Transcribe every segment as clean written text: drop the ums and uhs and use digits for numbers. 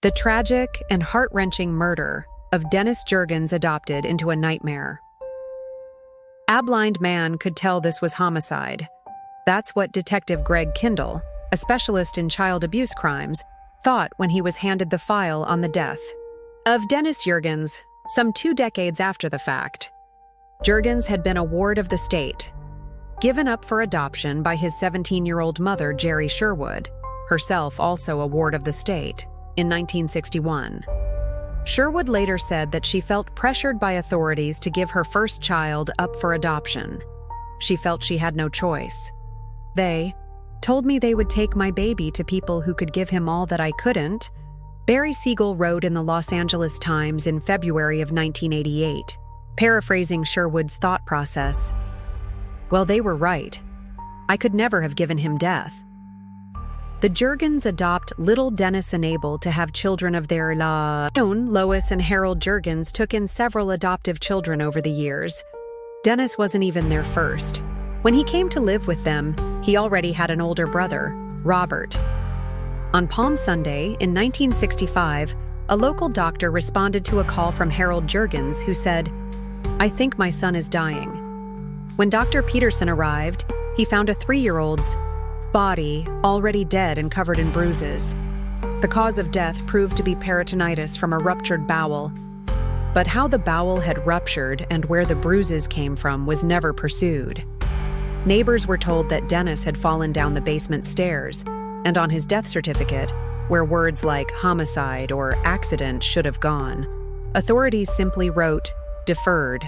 The tragic and heart-wrenching murder of Dennis Jurgens adopted into a nightmare. A blind man could tell this was homicide. That's what Detective Greg Kindle, a specialist in child abuse crimes, thought when he was handed the file on the death of Dennis Jurgens, some 2 decades after the fact. Jurgens had been a ward of the state, given up for adoption by his 17-year-old mother, Jerry Sherwood, herself also a ward of the state, in 1961. Sherwood later said that she felt pressured by authorities to give her first child up for adoption. She felt she had no choice. They told me they would take my baby to people who could give him all that I couldn't, Barry Siegel wrote in the Los Angeles Times in February of 1988, paraphrasing Sherwood's thought process. Well, they were right. I could never have given him death. The Jurgens adopt little Dennis and Abel to have children of their own. Lois and Harold Jurgens took in several adoptive children over the years. Dennis wasn't even their first. When he came to live with them, he already had an older brother, Robert. On Palm Sunday in 1965, a local doctor responded to a call from Harold Jurgens who said, "I think my son is dying." When Dr. Peterson arrived, he found a 3-year-old's body already dead and covered in bruises. The cause of death proved to be peritonitis from a ruptured bowel. But how the bowel had ruptured and where the bruises came from was never pursued. Neighbors were told that Dennis had fallen down the basement stairs, and on his death certificate, where words like homicide or accident should have gone, authorities simply wrote, deferred.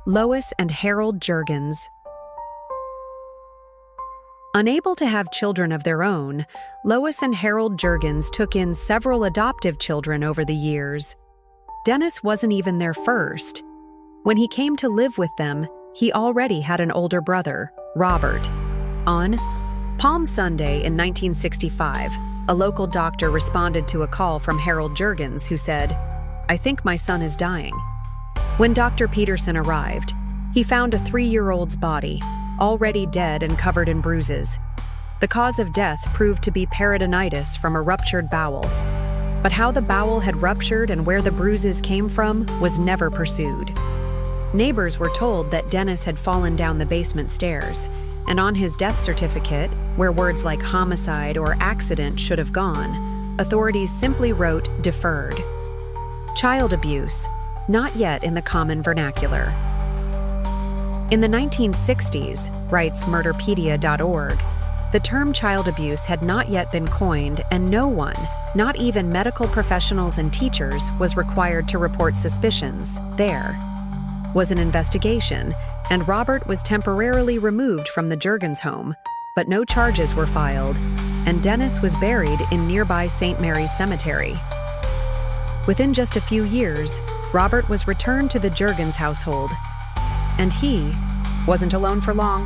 Lois and Harold Jurgens. Unable to have children of their own, Lois and Harold Jurgens took in several adoptive children over the years. Dennis wasn't even their first. When he came to live with them, he already had an older brother, Robert. On Palm Sunday in 1965, a local doctor responded to a call from Harold Jurgens who said, "I think my son is dying." When Dr. Peterson arrived, he found a 3-year-old's body, already dead and covered in bruises. The cause of death proved to be peritonitis from a ruptured bowel. But how the bowel had ruptured and where the bruises came from was never pursued. Neighbors were told that Dennis had fallen down the basement stairs, and on his death certificate, where words like homicide or accident should have gone, authorities simply wrote deferred. Child abuse, not yet in the common vernacular. In the 1960s, writes Murderpedia.org, the term child abuse had not yet been coined, and no one, not even medical professionals and teachers, was required to report suspicions. There was an investigation, and Robert was temporarily removed from the Jurgens home, but no charges were filed, and Dennis was buried in nearby St. Mary's Cemetery. Within just a few years, Robert was returned to the Jurgens household, and he wasn't alone for long.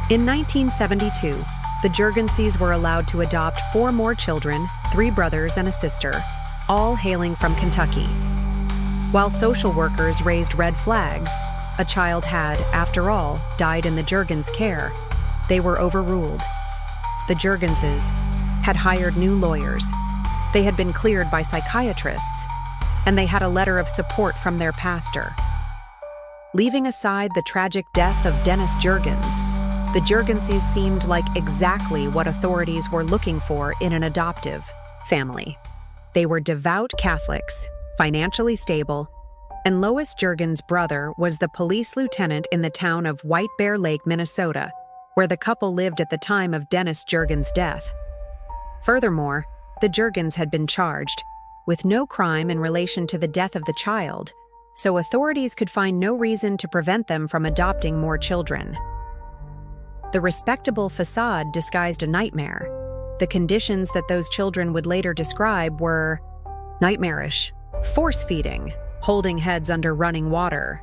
In 1972, the Jurgenses were allowed to adopt 4 more children, 3 brothers and a sister, all hailing from Kentucky. While social workers raised red flags, a child had, after all, died in the Jurgens' care, they were overruled. The Jurgenses had hired new lawyers. They had been cleared by psychiatrists, and they had a letter of support from their pastor. Leaving aside the tragic death of Dennis Jurgens, the Jurgenses seemed like exactly what authorities were looking for in an adoptive family. They were devout Catholics, financially stable, and Lois Jurgens' brother was the police lieutenant in the town of White Bear Lake, Minnesota, where the couple lived at the time of Dennis Jurgens' death. Furthermore, the Jurgens had been charged with no crime in relation to the death of the child, so authorities could find no reason to prevent them from adopting more children. The respectable facade disguised a nightmare. The conditions that those children would later describe were nightmarish, force-feeding, holding heads under running water.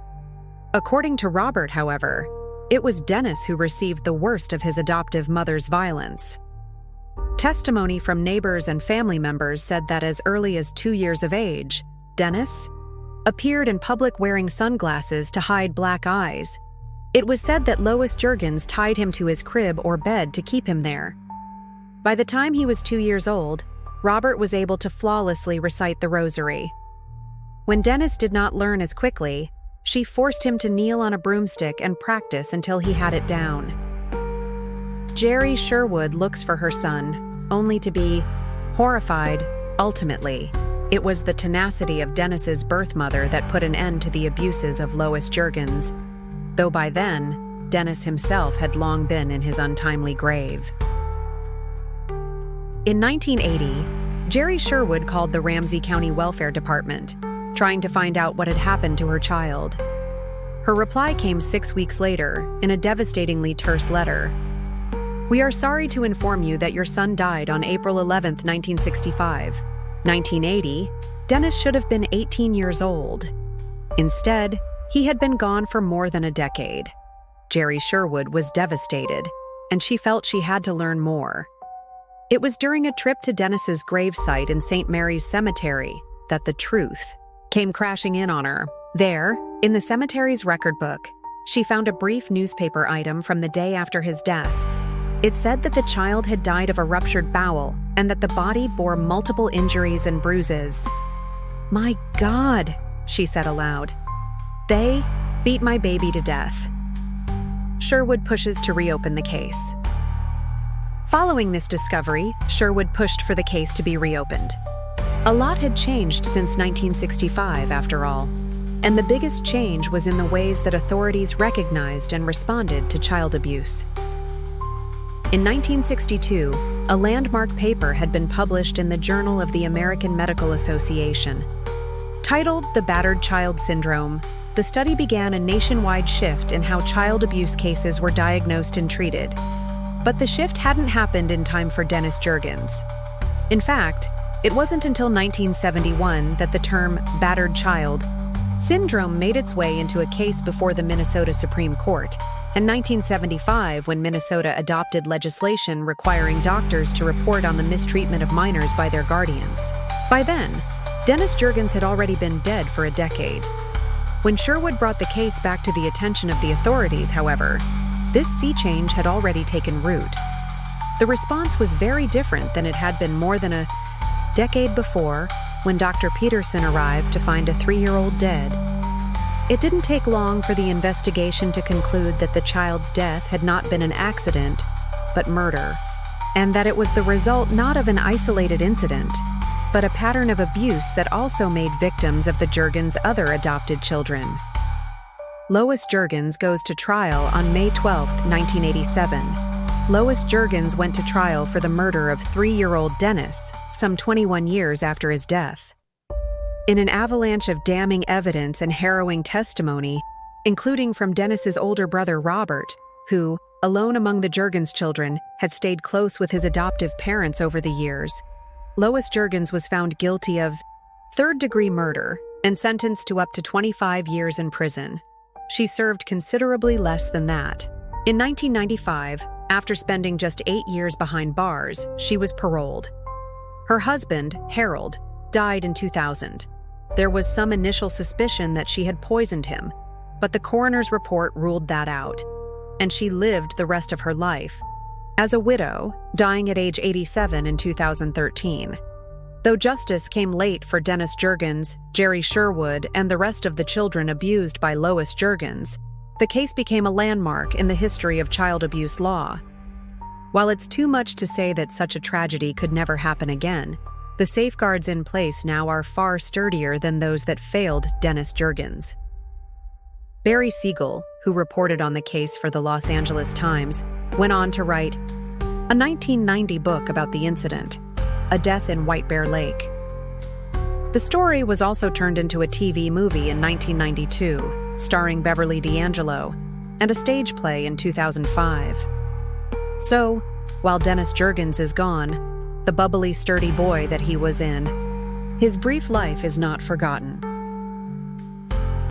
According to Robert, however, it was Dennis who received the worst of his adoptive mother's violence. Testimony from neighbors and family members said that as early as 2 years of age, Dennis appeared in public wearing sunglasses to hide black eyes. It was said that Lois Jurgens tied him to his crib or bed to keep him there. By the time he was 2 years old, Robert was able to flawlessly recite the rosary. When Dennis did not learn as quickly, she forced him to kneel on a broomstick and practice until he had it down. Jerry Sherwood looks for her son, only to be horrified. Ultimately, it was the tenacity of Dennis's birth mother that put an end to the abuses of Lois Jurgens, though by then, Dennis himself had long been in his untimely grave. In 1980, Jerry Sherwood called the Ramsey County Welfare Department, trying to find out what had happened to her child. Her reply came 6 weeks later in a devastatingly terse letter. "We are sorry to inform you that your son died on April 11, 1965. 1980, Dennis should have been 18 years old. Instead, he had been gone for more than a decade." Jerry Sherwood was devastated, and she felt she had to learn more. It was during a trip to Dennis's gravesite in St. Mary's Cemetery that the truth came crashing in on her. There, in the cemetery's record book, she found a brief newspaper item from the day after his death. It said that the child had died of a ruptured bowel and that the body bore multiple injuries and bruises. "My God," she said aloud. "They beat my baby to death." Sherwood pushes to reopen the case. Following this discovery, Sherwood pushed for the case to be reopened. A lot had changed since 1965, after all, and the biggest change was in the ways that authorities recognized and responded to child abuse. In 1962, a landmark paper had been published in the Journal of the American Medical Association. Titled The Battered Child Syndrome, the study began a nationwide shift in how child abuse cases were diagnosed and treated. But the shift hadn't happened in time for Dennis Jurgens. In fact, it wasn't until 1971 that the term battered child syndrome made its way into a case before the Minnesota Supreme Court, and 1975 when Minnesota adopted legislation requiring doctors to report on the mistreatment of minors by their guardians. By then, Dennis Jurgens had already been dead for a decade. When Sherwood brought the case back to the attention of the authorities, however, this sea change had already taken root. The response was very different than it had been more than a decade before, when Dr. Peterson arrived to find a 3-year-old dead. It didn't take long for the investigation to conclude that the child's death had not been an accident, but murder, and that it was the result not of an isolated incident, but a pattern of abuse that also made victims of the Jurgens' other adopted children. Lois Jurgens goes to trial on May 12, 1987. Lois Jurgens went to trial for the murder of 3-year-old Dennis, some 21 years after his death. In an avalanche of damning evidence and harrowing testimony, including from Dennis's older brother Robert, who, alone among the Jurgens children, had stayed close with his adoptive parents over the years, Lois Jurgens was found guilty of third-degree murder and sentenced to up to 25 years in prison. She served considerably less than that. In 1995, after spending just 8 years behind bars, she was paroled. Her husband, Harold, died in 2000. There was some initial suspicion that she had poisoned him, but the coroner's report ruled that out, and she lived the rest of her life as a widow, dying at age 87 in 2013. Though justice came late for Dennis Jurgens, Jerry Sherwood, and the rest of the children abused by Lois Jurgens, the case became a landmark in the history of child abuse law. While it's too much to say that such a tragedy could never happen again, the safeguards in place now are far sturdier than those that failed Dennis Jurgens. Barry Siegel, who reported on the case for the Los Angeles Times, went on to write a 1990 book about the incident, A Death in White Bear Lake. The story was also turned into a TV movie in 1992, starring Beverly D'Angelo, and a stage play in 2005. So, while Dennis Jurgens is gone, the bubbly, sturdy boy that he was in, his brief life is not forgotten.